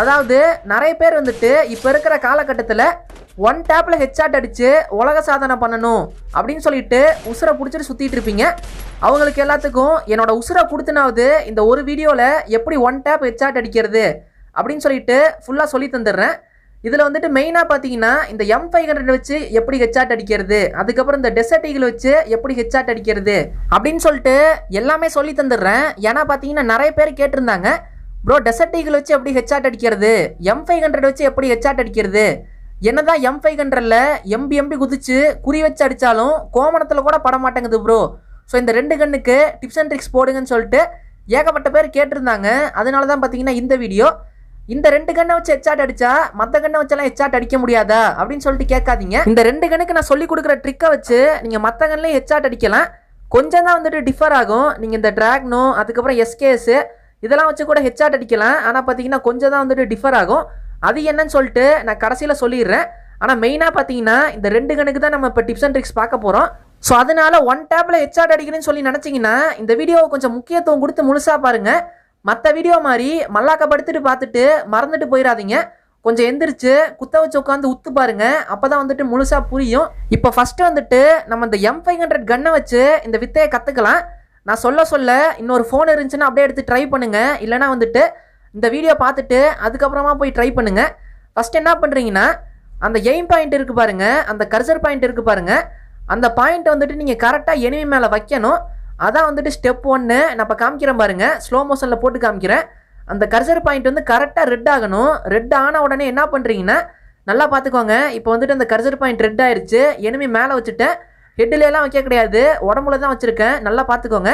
அதாவது நிறைய பேர் வந்துட்டு இப்போ இருக்கிற காலகட்டத்தில் ஒன் டேப்பில் ஹெட்ஷாட் அடித்து உலக சாதனை பண்ணணும் அப்படின்னு சொல்லிட்டு உசுரை பிடிச்சிட்டு சுற்றிட்டு இருப்பீங்க. அவங்களுக்கு எல்லாத்துக்கும் என்னோட உசுரை கொடுத்துனாவது இந்த ஒரு வீடியோவில் எப்படி ஒன் டேப் ஹெட்ஷாட் அடிக்கிறது அப்படின்னு சொல்லிட்டு ஃபுல்லாக சொல்லி தந்துடுறேன். இதில் வந்துட்டு மெயினாக பார்த்தீங்கன்னா இந்த M500 வச்சு எப்படி ஹெட்ஷாட் அடிக்கிறது, அதுக்கப்புறம் இந்த டெசர்ட் ஈகிள் வச்சு எப்படி ஹெட்ஷாட் அடிக்கிறது அப்படின்னு சொல்லிட்டு எல்லாமே சொல்லி தந்துடுறேன். ஏன்னா பார்த்தீங்கன்னா நிறைய பேர் கேட்டிருந்தாங்க, ப்ரோ டெசர்ட் ஈகிள் வச்சு எப்படி ஹெட்ஷாட் அடிக்கிறது, M500 வச்சு எப்படி ஹெட்ஷாட் அடிக்கிறது, என்னதான் M500ல எம்பி குதிச்சு குறி வச்சு அடித்தாலும் கோமணத்தில் கூட பட மாட்டேங்குது ப்ரோ. ஸோ இந்த 2 கன்னுக்கு டிப்ஸ் அண்ட் ட்ரிக்ஸ் போடுங்கன்னு சொல்லிட்டு ஏகப்பட்ட பேர் கேட்டிருந்தாங்க. அதனால தான் பார்த்தீங்கன்னா இந்த வீடியோ. இந்த 2 கன்னை வச்சு ஹெட்ஷாட் அடிச்சா மற்ற கன்னை வச்செல்லாம் ஹெட்ஷாட் அடிக்க முடியாதா அப்படின்னு சொல்லிட்டு கேட்காதீங்க. இந்த 2 கன்னுக்கு நான் சொல்லி கொடுக்குற ட்ரிக்கை வச்சு நீங்கள் மற்ற கன்லையும் ஹெட்ஷாட் அடிக்கலாம். கொஞ்சம் தான் வந்துட்டு டிஃபர் ஆகும். நீங்கள் இந்த டிராக்னோ அதுக்கப்புறம் எஸ்கேஎஸ் இதெல்லாம் வச்சு கூட ஹெட்ஷாட் அடிக்கலாம். ஆனால் பார்த்தீங்கன்னா கொஞ்சம் தான் வந்துட்டு டிஃபர் ஆகும். அது என்னன்னு சொல்லிட்டு நான் கடைசியில் சொல்லிடுறேன். ஆனால் மெயினாக பார்த்தீங்கன்னா இந்த 2 கன்னுக்கு தான் நம்ம இப்போ டிப்ஸ் அண்ட் ட்ரிக்ஸ் பார்க்க போகிறோம். ஸோ அதனால ஒன் டேப்பில் ஹெட்ஷாட் அடிக்கிறேன்னு சொல்லி நினச்சிங்கன்னா இந்த வீடியோவை கொஞ்சம் முக்கியத்துவம் கொடுத்து முழுசாக பாருங்கள். மற்ற வீடியோ மாதிரி மல்லாக்கப்படுத்திட்டு பார்த்துட்டு மறந்துட்டு போயிடாதீங்க. கொஞ்சம் எந்திரிச்சு குத்த வச்சு உட்காந்து உத்து பாருங்க. அப்போ தான் வந்துட்டு முழுசாக புரியும். இப்போ ஃபஸ்ட்டு வந்துட்டு நம்ம இந்த M500 கன்னை வச்சு இந்த வித்தையை கற்றுக்கலாம். நான் சொல்ல இன்னொரு ஃபோன் இருந்துச்சுன்னா அப்படியே எடுத்து ட்ரை பண்ணுங்கள். இல்லைனா வந்துட்டு இந்த வீடியோ பார்த்துட்டு அதுக்கப்புறமா போய் ட்ரை பண்ணுங்கள். ஃபஸ்ட் என்ன பண்ணுறீங்கன்னா அந்த எய்ம் பாயிண்ட் இருக்குது பாருங்கள், அந்த கர்சர் பாயிண்ட் இருக்குது பாருங்கள், அந்த பாயிண்ட்டை வந்துட்டு நீங்கள் கரெக்டாக எனிமி மேலே வைக்கணும். அதான் வந்துட்டு ஸ்டெப் 1. நான் இப்போ காமிக்கிறேன் பாருங்கள், ஸ்லோ மோஷனில் போட்டு காமிக்கிறேன். அந்த கர்சர் பாயிண்ட் வந்து கரெக்டாக ரெட் ஆகணும். ரெட் ஆன உடனே என்ன பண்ணுறீங்கன்னா நல்லா பார்த்துக்கோங்க. இப்போ வந்துட்டு அந்த கர்சர் பாயிண்ட் ரெட் ஆயிடுச்சு. எனிமி மேலே வச்சுட்டேன், ஹெட்லேலாம் வைக்க கிடையாது, உடம்புல தான் வச்சுருக்கேன். நல்லா பார்த்துக்கோங்க.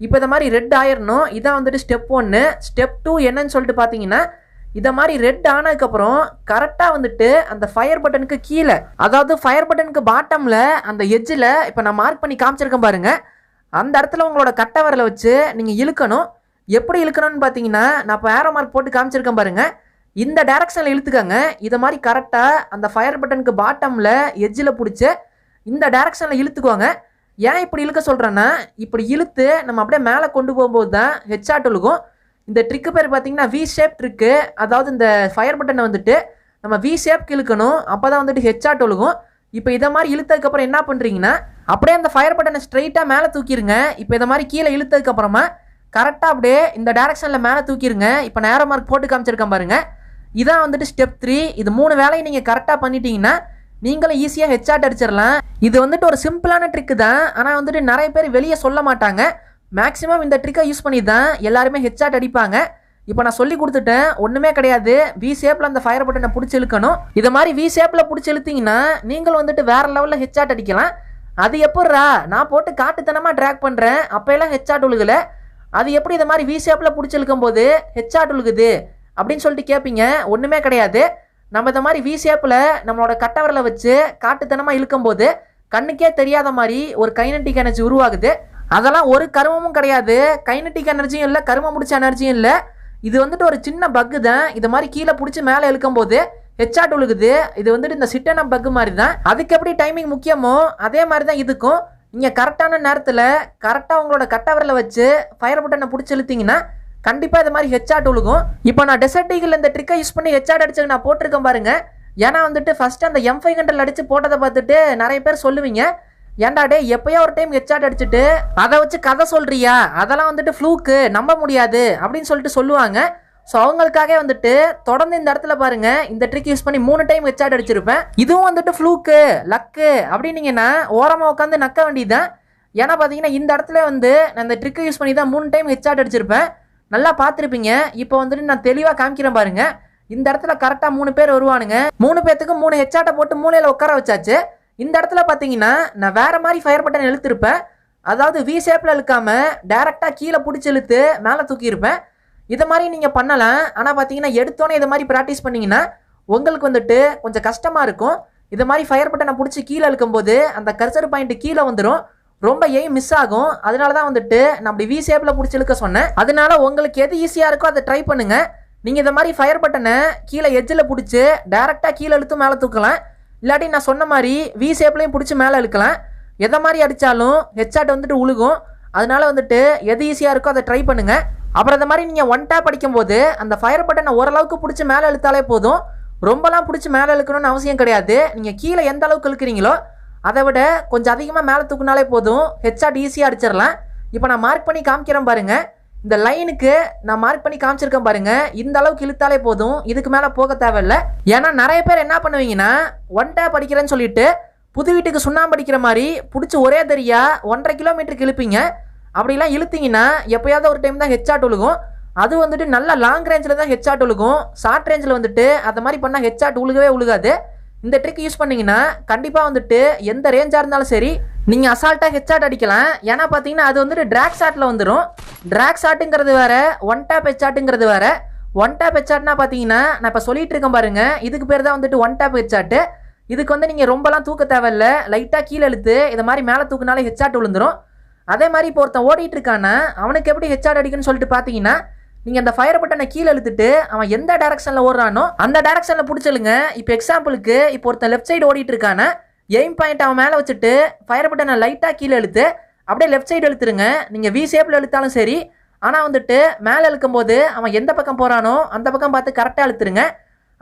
இப்போ இந்த மாதிரி ரெட் ஆயிடணும். இதான் வந்துட்டு ஸ்டெப் 1. ஸ்டெப் 2 என்னன்னு சொல்லிட்டு பார்த்தீங்கன்னா இதை மாதிரி ரெட் ஆனதுக்கப்புறம் கரெக்டாக வந்துட்டு அந்த ஃபயர் பட்டனுக்கு கீழே, அதாவது ஃபயர் பட்டனுக்கு பாட்டமில் அந்த எட்ஜில் இப்போ நான் மார்க் பண்ணி காமிச்சிருக்கேன் பாருங்கள், அந்த இடத்துல உங்களோட கட்டை விரலை வச்சு நீங்கள் இழுக்கணும். எப்படி இழுக்கணும்னு பார்த்தீங்கன்னா நான் இப்போ ஏரோ மார்க் போட்டு காமிச்சிருக்கேன் பாருங்கள், இந்த டைரக்ஷனில் இழுத்துக்கங்க. இதை மாதிரி கரெக்டாக அந்த ஃபயர் பட்டனுக்கு பாட்டமில் எட்ஜில் பிடிச்சி இந்த டைரக்ஷனில் இழுத்துக்கோங்க. ஏன் இப்படி இழுக்க சொல்கிறேன்னா இப்படி இழுத்து நம்ம அப்படியே மேலே கொண்டு போகும்போது தான் ஹெட்ஷாட் விழுகும். இந்த ட்ரிக்கு பேர் பார்த்தீங்கன்னா வி ஷேப் ட்ரிக்கு. அதாவது இந்த ஃபயர் பட்டனை வந்துட்டு நம்ம வி ஷேப்க்கு இழுக்கணும். அப்போ தான் வந்துட்டு ஹெட்ஷாட் விழுகும். இப்போ இதை மாதிரி இழுத்ததுக்கப்புறம் என்ன பண்ணுறீங்கன்னா அப்படியே அந்த ஃபயர் பட்டனை ஸ்ட்ரைட்டாக மேலே தூக்கிடுங்க. இப்போ இதை மாதிரி கீழே இழுத்ததுக்கப்புறமா கரெக்டாக அப்படியே இந்த டைரக்ஷனில் மேலே தூக்கிடுங்க. இப்போ நான் ஏரோ மார்க் போட்டு காமிச்சிருக்கேன் பாருங்கள், இதான் வந்துட்டு ஸ்டெப் 3. இது 3 வேலையை நீங்கள் கரெக்டாக பண்ணிட்டீங்கன்னா நீங்களும் ஈஸியாக ஹெட்ஷாட் அடிச்சிடலாம். இது வந்துட்டு ஒரு சிம்பிளான ட்ரிக்கு தான். ஆனால் வந்துட்டு நிறைய பேர் வெளியே சொல்ல மாட்டாங்க. மேக்ஸிமம் இந்த ட்ரிக்கை யூஸ் பண்ணி தான் எல்லாருமே ஹெட்ஷாட் அடிப்பாங்க. இப்போ நான் சொல்லி கொடுத்துட்டேன், ஒன்றுமே கிடையாது. வி ஷேப்பில் அந்த ஃபயர் பட்டனை பிடிச்சி இழுக்கணும். இதை மாதிரி வி ஷேப்பில் பிடிச்சி இழுத்தீங்கன்னா நீங்களும் வந்துட்டு வேறு லெவலில் ஹெட்ஷாட் அடிக்கலாம். அது எப்பட்றா நான் போட்டு காட்டுத்தனமாக ட்ராக் பண்ணுறேன் அப்போல்லாம் ஹெட்ஷாட் விழுகலை, அது எப்படி இதை மாதிரி வி ஷேப்பில் பிடிச்சி இழுக்கும் போது ஹெட்ஷாட் விழுகுது அப்படின்னு சொல்லிட்டு கேட்பீங்க. ஒன்றுமே கிடையாது. நம்ம இந்த மாதிரி வி ஷேப்பில் நம்மளோட கட்டை விரலை வச்சு காட்டுத்தனமாக இழுக்கும்போது கண்ணுக்கே தெரியாத மாதிரி ஒரு கைனட்டிக் எனர்ஜி உருவாகுது. அதெல்லாம் ஒரு கருமமும் கிடையாது. கைனட்டிக் எனர்ஜியும் இல்லை, கருமம் முடிச்ச எனர்ஜியும் இல்லை. இது வந்துட்டு ஒரு சின்ன பக்கு தான். இது மாதிரி கீழே பிடிச்சி மேலே இழுக்கும் போது ஹெட்ஷாட் விழுகுது. இது வந்துட்டு இந்த சிட்டன பக்கு மாதிரி தான். அதுக்கு எப்படி டைமிங் முக்கியமோ அதே மாதிரி தான் இதுக்கும். நீங்கள் கரெக்டான நேரத்தில் கரெக்டாக உங்களோட கட்டை விரலை வச்சு ஃபயர் பட்டனை பிடிச்சி இழுத்தீங்கன்னா கண்டிப்பாக இது மாதிரி ஹெட்ஷாட் விழுகும். இப்போ நான் டெசர்ட் ஈகிள் இந்த ட்ரிக்கை யூஸ் பண்ணி ஹெட்ஷாட் அடிச்சு நான் போட்டிருக்கேன் பாருங்க. ஏன்னா வந்துட்டு ஃபஸ்ட்டு அந்த M500 அடித்து போட்டதை பார்த்துட்டு நிறைய பேர் சொல்லுவீங்க, ஏன்டா டே எப்போயோ ஒரு டைம் ஹெட்ஷாட் அடிச்சுட்டு அதை வச்சு கதை சொல்கிறியா, அதெல்லாம் வந்துட்டு ஃப்ளூக்கு, நம்ப முடியாது அப்படின்னு சொல்லிட்டு சொல்லுவாங்க. ஸோ அவங்களுக்காக வந்துட்டு தொடர்ந்து இந்த இடத்துல பாருங்கள், இந்த ட்ரிக் யூஸ் பண்ணி 3 டைம் ஹெட்ஷாட் அடிச்சிருப்பேன். இதுவும் வந்துட்டு ஃப்ளூக்கு லக்கு அப்படின்னீங்கன்னா ஓரமாக உட்காந்து நக்க வேண்டியதுதான். ஏன்னா பார்த்தீங்கன்னா இந்த இடத்துல வந்து நான் இந்த ட்ரிக்கை யூஸ் பண்ணி தான் 3 டைம் ஹெட்ஷாட் அடிச்சிருப்பேன். நல்லா பார்த்துருப்பீங்க. இப்போ வந்துட்டு நான் தெளிவாக காமிக்கிறேன் பாருங்க. இந்த இடத்துல கரெக்டாக 3 பேர் வருவானுங்க. 3 பேர்த்துக்கும் 3 ஹெட்ஷாட்டை போட்டு மூலையில் உட்கார வச்சாச்சு. இந்த இடத்துல பார்த்தீங்கன்னா நான் வேறு மாதிரி ஃபயர் பட்டன் இழுத்துருப்பேன். அதாவது வி ஷேப்பில் இழுக்காமல் டேரெக்டாக கீழே பிடிச்சி இழுத்து மேலே தூக்கியிருப்பேன். இதை மாதிரி நீங்கள் பண்ணலாம். ஆனால் பார்த்தீங்கன்னா எடுத்தோன்னே இதை மாதிரி ப்ராக்டிஸ் பண்ணிங்கன்னா உங்களுக்கு வந்துட்டு கொஞ்சம் கஷ்டமாக இருக்கும். இது மாதிரி ஃபயர் பட்டனை பிடிச்சி கீழே இழுக்கும்போது அந்த கர்சர் பாயிண்ட் கீழே வந்துடும், ரொம்ப எய்ம் மிஸ் ஆகும். அதனால தான் வந்துட்டு நான் அப்படி வி ஷேப்பில் பிடிச்சி இழுக்க சொன்னேன். அதனால உங்களுக்கு எது ஈஸியாக இருக்கோ அதை ட்ரை பண்ணுங்கள். நீங்கள் இதை மாதிரி ஃபயர் பட்டனை கீழே எட்ஜில் பிடிச்சி டேரெக்டாக கீழே இழுத்து மேலே தூக்கலாம். இல்லாட்டி நான் சொன்ன மாதிரி வி ஷேப்லையும் பிடிச்சி மேலே இழுக்கலாம். எதை மாதிரி அடித்தாலும் ஹெட்ஷாட் வந்துட்டு உழுகும். அதனால வந்துட்டு எது ஈஸியாக இருக்கோ அதை ட்ரை பண்ணுங்கள். அப்புறம் இந்த மாதிரி நீங்கள் ஒன் டேப் அடிக்கும்போது அந்த ஃபயர் பட்டனை ஓரளவுக்கு பிடிச்சி மேலே இழுத்தாலே போதும். ரொம்பலாம் பிடிச்சி மேலே இழுக்கணும்னு அவசியம் கிடையாது. நீங்கள் கீழே எந்த அளவுக்கு இழுக்கிறீங்களோ அதை விட கொஞ்சம் அதிகமாக மேலே தூக்குனாலே போதும். ஹெட்ஷாட் ஈஸியாக அடிச்சிடலாம். இப்போ நான் மார்க் பண்ணி காமிக்கிறேன் பாருங்கள். இந்த லைனுக்கு நான் மார்க் பண்ணி காமிச்சிருக்கேன் பாருங்க. இந்த அளவுக்கு இழுத்தாலே போதும், இதுக்கு மேலே போக தேவையில்லை. ஏன்னா நிறைய பேர் என்ன பண்ணுவீங்கன்னா ஒன் டேப் அடிக்கிறேன்னு சொல்லிட்டு புது வீட்டுக்கு சுண்ணாம்பு அடிக்கிற மாதிரி பிடிச்சி ஒரே தரியா 1.5 கிலோமீட்டருக்கு இழுப்பீங்க. அப்படிலாம் இழுத்தீங்கன்னா எப்போயாவது ஒரு டைம் தான் ஹெட்ஷாட் விழுகும். அது வந்துட்டு நல்ல லாங் ரேஞ்சில் தான் ஹெட்ஷாட் விழுகும். ஷார்ட் ரேஞ்சில் வந்துட்டு அந்த மாதிரி பண்ணால் ஹெட்ஷாட் விழுகவே விழுகாது. இந்த ட்ரிக் யூஸ் பண்ணிங்கன்னா கண்டிப்பாக வந்துட்டு எந்த ரேஞ்சாக இருந்தாலும் சரி நீங்கள் அசால்ட்டாக ஹெட்ஷாட் அடிக்கலாம். ஏன்னா பார்த்தீங்கன்னா அது வந்துட்டு ட்ராக் ஷாட்டில் வந்துடும். ட்ராக் ஷாட்டுங்கிறது வேறு, ஒன் டேப் ஹெட்ஷாட்டுங்கிறது வேறு. ஒன் டேப் ஹெட்ஷாட்னா பார்த்தீங்கன்னா நான் இப்போ சொல்லிட்டு இருக்கேன் பாருங்க, இதுக்கு பேர் தான் வந்துட்டு ஒன் டேப் ஹெட்ஷாட்டு. இதுக்கு வந்து நீங்கள் ரொம்பலாம் தூக்க தேவையில்லை. லைட்டாக கீழே இழுத்து இதை மாதிரி மேலே தூக்குனாலே ஹெட்ஷாட் விழுந்துடும். அதே மாதிரி இப்போ ஒருத்தன் ஓடிட்டு இருக்கானா அவனுக்கு எப்படி ஹெட்ஷாட் அடிக்குன்னு சொல்லிட்டு பார்த்தீங்கன்னா நீங்கள் அந்த ஃபயர் பட்டனை கீழே இழுத்துட்டு அவன் எந்த டேரக்ஷனில் ஓடுறானோ அந்த டேரக்ஷனில் பிடிச்சிலுங்க. இப்போ எக்ஸாம்பிளுக்கு இப்போ ஒருத்தன் லெஃப்ட் சைடு ஓடிட்டு இருக்கானா எய்ம் பாயிண்ட் அவன் மேலே வச்சுட்டு ஃபயர் பட்டனை லைட்டாக கீழே இழுத்து அப்படியே லெஃப்ட் சைடு இழுத்துருங்க. நீங்கள் வி ஷேப்பில் இழுத்தாலும் சரி. ஆனால் வந்துட்டு மேலே இழுக்கும்போது அவன் எந்த பக்கம் போகிறானோ அந்த பக்கம் பார்த்து கரெக்டாக இழுத்துருங்க.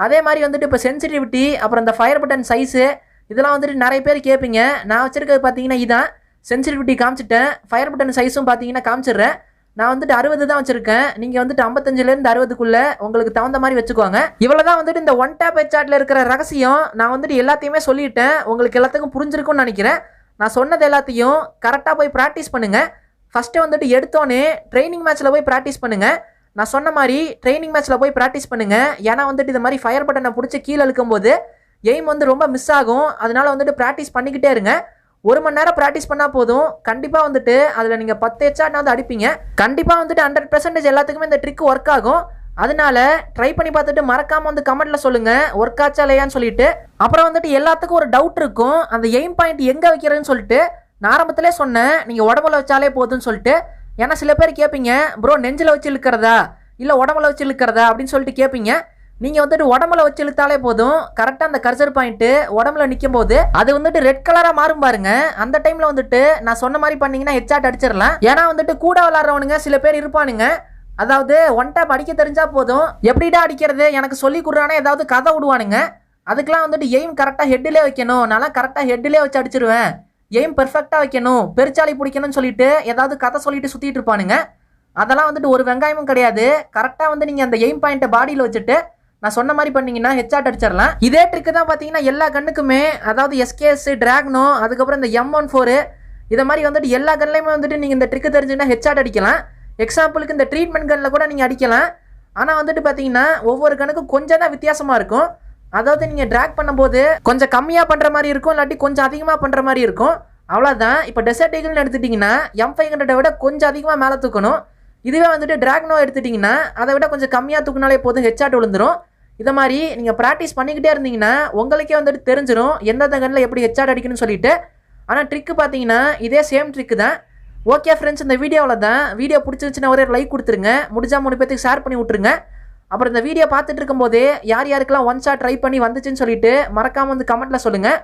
அதே மாதிரி வந்துட்டு இப்போ சென்சிட்டிவிட்டி அப்புறம் இந்த ஃபயர் பட்டன் சைஸு இதெல்லாம் வந்துட்டு நிறைய பேர் கேட்பீங்க. நான் வச்சுருக்கிறது பார்த்தீங்கன்னா இதான் சென்சிட்டிவிட்டி காமிச்சிட்டேன். ஃபயர் பட்டன் சைஸும் பார்த்தீங்கன்னா காமிச்சிடுறேன். நான் வந்துட்டு 60 தான் வச்சிருக்கேன். நீங்கள் வந்துட்டு 55லேருந்து 60க்குள்ளே உங்களுக்கு தகுந்த மாதிரி வச்சுக்கோங்க. இவ்வளோ தான் வந்துட்டு இந்த ஒன் டேப் ஹெட்ஷாட்டில் இருக்கிற ரகசியம். நான் வந்துட்டு எல்லாத்தையுமே சொல்லிட்டேன். உங்களுக்கு எல்லாத்துக்கும் புரிஞ்சிருக்கும்னு நினைக்கிறேன். நான் சொன்னது எல்லாத்தையும் கரெக்டாக போய் ப்ராக்டிஸ் பண்ணுங்கள். ஃபஸ்ட்டு வந்துட்டு எடுத்தோன்னே ட்ரைனிங் மேட்ச்சில் போய் ப்ராக்டிஸ் பண்ணுங்கள். நான் சொன்ன மாதிரி ட்ரைனிங் மேட்ச்சில் போய் ப்ராக்டிஸ் பண்ணுங்கள். ஏன்னா வந்துட்டு இந்த மாதிரி ஃபயர் பட்டனை பிடிச்சி கீழே இழுக்கும்போது எய்ம் வந்து ரொம்ப மிஸ் ஆகும். அதனால வந்துட்டு ப்ராக்டிஸ் பண்ணிக்கிட்டே இருங்க. 1 மணி நேரம் ப்ராக்டிஸ் பண்ணால் போதும். கண்டிப்பாக வந்துட்டு அதில் நீங்கள் 10 ஹெட்ஷாட்னா வந்து அடிப்பீங்க. கண்டிப்பாக வந்துட்டு 100% எல்லாத்துக்குமே இந்த ட்ரிக் ஒர்க் ஆகும். அதனால ட்ரை பண்ணி பார்த்துட்டு மறக்காமல் வந்து கமெண்ட்டில் சொல்லுங்கள் ஒர்க் ஆச்சா இல்லையான்னு சொல்லிட்டு. அப்புறம் வந்துட்டு எல்லாத்துக்கும் ஒரு டவுட் இருக்கும், அந்த எய்ம் பாயிண்ட் எங்கே வைக்கிறதுன்னு சொல்லிட்டு. நான் ஆரம்பத்திலே சொன்னேன் நீங்கள் உடம்புல வச்சாலே போதும்னு சொல்லிட்டு. ஏன்னா சில பேர் கேட்பீங்க, ப்ரோ நெஞ்சில் வச்சு இழுக்கிறதா இல்லை உடம்புல வச்சு இழுக்கிறதா அப்படின்னு சொல்லிட்டு கேட்பீங்க. நீங்கள் வந்துட்டு உடம்புல வச்சு இழுத்தாலே போதும். கரெக்டாக அந்த கர்சர் பாயிண்ட்டு உடம்புல நிற்கும் போது அது வந்துட்டு ரெட் கலராக மாறும் பாருங்க. அந்த டைமில் வந்துட்டு நான் சொன்ன மாதிரி பண்ணீங்கன்னா ஹெட்ஷாட் அடிச்சிடலாம். ஏன்னா வந்துட்டு கூட விளாட்றவனுங்க சில பேர் இருப்பானுங்க, அதாவது ஒன் டேப் அடிக்க தெரிஞ்சா போதும், எப்படிடா அடிக்கிறது எனக்கு சொல்லி கொடுறானே ஏதாவது கதை விடுவானுங்க. அதுக்கெலாம் வந்துட்டு எய்ம் கரெக்டாக ஹெட்டிலே வைக்கணும், நல்லா கரெக்டாக ஹெட்டிலே வச்சு அடிச்சிருவேன், எய்ம் பெர்ஃபெக்டாக வைக்கணும், பெருச்சாலி பிடிக்கணும்னு சொல்லிட்டு ஏதாவது கதை சொல்லிட்டு சுற்றிட்டு இருப்பானுங்க. அதெல்லாம் வந்துட்டு ஒரு வெங்காயமும் கிடையாது. கரெக்டாக வந்து நீங்கள் அந்த எய்ம் பாயிண்ட்டை பாடியில் வச்சுட்டு நான் சொன்ன மாதிரி பண்ணீங்கன்னா ஹெட்ஷாட் அடிச்சிடலாம். இதே ட்ரிக்கு தான் பார்த்தீங்கன்னா எல்லா கண்ணுக்குமே, அதாவது எஸ்கேஎஸ், டிராக்னோ, அதுக்கப்புறம் இந்த M14 இதை மாதிரி வந்துட்டு எல்லா கன்லையுமே வந்துட்டு நீங்கள் இந்த ட்ரிக்கு தெரிஞ்சுன்னா ஹெட்ஷாட் அடிக்கலாம். எக்ஸாம்பிளுக்கு இந்த ட்ரீட்மெண்ட் கன்னில் கூட நீங்கள் அடிக்கலாம். ஆனால் வந்துட்டு பார்த்தீங்கன்னா ஒவ்வொரு கண்ணுக்கும் கொஞ்சம் தான் வித்தியாசமாக இருக்கும். அதாவது நீங்கள் ட்ராக் பண்ணும்போது கொஞ்சம் கம்மியாக பண்ணுற மாதிரி இருக்கும், இல்லாட்டி கொஞ்சம் அதிகமாக பண்ணுற மாதிரி இருக்கும். அவ்வளோதான். இப்போ டெசர்ட் ஈகிள்னு எடுத்துட்டிங்கன்னா M500 விட கொஞ்சம் அதிகமாக மேலே தூக்கணும். இதுவே வந்துட்டு டிராக்னோ எடுத்துட்டிங்கன்னா அதை விட கொஞ்சம் கம்மியாக தூக்குனாலே போதும், ஹெட்ஷாட் விழுந்துடும். இதை மாதிரி நீங்கள் ப்ராக்டிஸ் பண்ணிக்கிட்டே இருந்தீங்கன்னா உங்களுக்கே வந்துட்டு தெரிஞ்சிடும் எந்தெந்த கண்ணில் எப்படி ஹெட்ஷாட் அடிக்கணும்னு சொல்லிட்டு. ஆனால் ட்ரிக்கு பார்த்தீங்கன்னா இதே சேம் ட்ரிக்கு தான். ஓகே ஃப்ரெண்ட்ஸ், இந்த வீடியோவில் தான். வீடியோ பிடிச்சிருந்துச்சுன்னா ஒரே லைக் கொடுத்துருங்க, முடிஞ்சா 3 பேருக்கு ஷேர் பண்ணி விட்ருங்க. அப்புறம் இந்த வீடியோ பார்த்துட்டு இருக்கும்போதே யார் யாருக்கெல்லாம் ஒன் ஷாட் ட்ரை பண்ணி வந்துச்சுன்னு சொல்லிட்டு மறக்காமல் வந்து கமெண்ட்டில் சொல்லுங்கள்.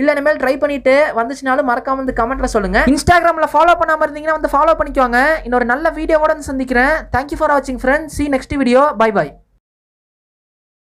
இல்லை இனிமேல் ட்ரை பண்ணிவிட்டு வந்துச்சுனாலும் மறக்காமல் வந்து கமெண்ட்டில் சொல்லுங்கள். இன்ஸ்டாகிராமில் ஃபாலோ பண்ணாமல் இருந்தீங்கன்னா வந்து ஃபாலோ பண்ணிக்கோங்க. இன்னொரு நல்ல வீடியோவோட வந்து சந்திக்கிறேன். தேங்க்யூ ஃபார் வாட்சிங் friends. see you next video. Bye bye.